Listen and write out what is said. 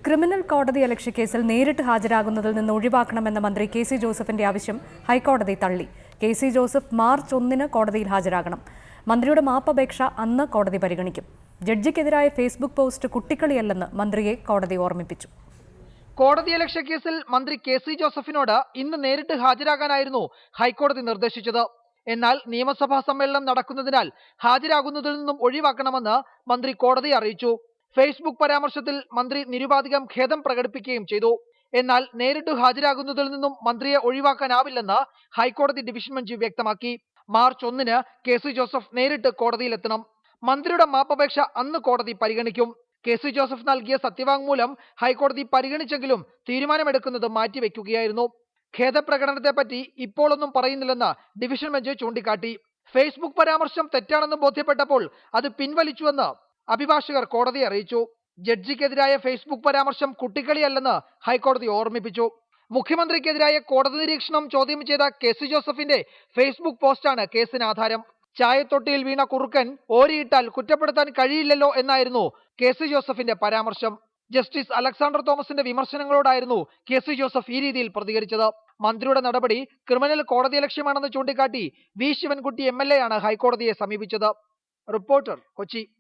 Criminal കോടതിയലക്ഷ്യ കേസിൽ നേരിട്ട് ഹാജരാകുന്നതിൽ നിന്ന് ഒഴിവാക്കണമെന്ന മന്ത്രി കെ.സി. ജോസഫിന്റെ ആവശ്യം ഹൈക്കോടതി തള്ളി. കെ.സി. ജോസഫ് മാർച്ച് 1 കോടതിയിൽ ഹാജരാകണം. മന്ത്രിയുടെ മാപ്പപേക്ഷ അന്ന് കോടതി പരിഗണിക്കും. ജഡ്ജിക്കെതിരായ ഫേസ്ബുക്ക് പോസ്റ്റ് കുട്ടിക്കളിയല്ലെന്ന് മന്ത്രിയെ കോടതി ഓർമ്മിപ്പിച്ചു. കോടതിയലക്ഷ്യ കേസിൽ മന്ത്രി കെ.സി. ജോസഫിനോട് ഇന്ന് നേരിട്ട് ഹാജരാകാനായിരുന്നു ഹൈക്കോടതി നിർദ്ദേശിച്ചത്. എന്നാൽ നിയമസഭാ സമ്മേളനം നടക്കുന്നതിനാൽ ഹാജരാകുന്നതിൽ നിന്നും ഒഴിവാക്കണമെന്ന് മന്ത്രി കോടതിയെ അറിയിച്ചു. ഫേസ്ബുക്ക് പരാമർശത്തിൽ മന്ത്രി നിരുപാധികം ഖേദം പ്രകടിപ്പിക്കുകയും ചെയ്തു. എന്നാൽ നേരിട്ട് ഹാജരാകുന്നതിൽ നിന്നും മന്ത്രിയെ ഒഴിവാക്കാനാവില്ലെന്ന് ഹൈക്കോടതി ഡിവിഷൻ ബെഞ്ച് വ്യക്തമാക്കി. March 1 K C. ജോസഫ് നേരിട്ട് കോടതിയിലെത്തണം. മന്ത്രിയുടെ മാപ്പപേക്ഷ അന്ന് കോടതി പരിഗണിക്കും. കെ.സി. ജോസഫ് നൽകിയ സത്യവാങ്മൂലം ഹൈക്കോടതി പരിഗണിച്ചെങ്കിലും തീരുമാനമെടുക്കുന്നത് മാറ്റിവെക്കുകയായിരുന്നു. ഖേദപ്രകടനത്തെപ്പറ്റി ഇപ്പോഴൊന്നും പറയുന്നില്ലെന്ന് ഡിവിഷൻ ബെഞ്ച് ചൂണ്ടിക്കാട്ടി. ഫേസ്ബുക്ക് പരാമർശം തെറ്റാണെന്ന് ബോധ്യപ്പെട്ടപ്പോൾ അത് പിൻവലിച്ചുവെന്ന് അഭിഭാഷകർ കോടതിയെ അറിയിച്ചു. ജഡ്ജിക്കെതിരായ ഫേസ്ബുക്ക് പരാമർശം കുട്ടിക്കളിയല്ലെന്ന് ഹൈക്കോടതി ഓർമ്മിപ്പിച്ചു. മുഖ്യമന്ത്രിക്കെതിരായ കോടതി നിരീക്ഷണം ചോദ്യം ചെയ്ത കെ.സി. ജോസഫിന്റെ ഫേസ്ബുക്ക് പോസ്റ്റാണ് കേസിന് ആധാരം. ചായത്തൊട്ടിയിൽ വീണ കുറുക്കൻ ഓരിയിട്ടാൽ കുറ്റപ്പെടുത്താൻ കഴിയില്ലല്ലോ എന്നായിരുന്നു കെ.സി. ജോസഫിന്റെ പരാമർശം. ജസ്റ്റിസ് അലക്സാണ്ടർ തോമസിന്റെ വിമർശനങ്ങളോടായിരുന്നു കെ.സി. ജോസഫ് ഈ രീതിയിൽ പ്രതികരിച്ചത്. മന്ത്രിയുടെ നടപടി ക്രിമിനൽ കോടതിയലക്ഷ്യമാണെന്ന് ചൂണ്ടിക്കാട്ടി വി. ശിവൻകുട്ടി MLA ആണ് ഹൈക്കോടതിയെ സമീപിച്ചത്. റിപ്പോർട്ടർ, കൊച്ചി.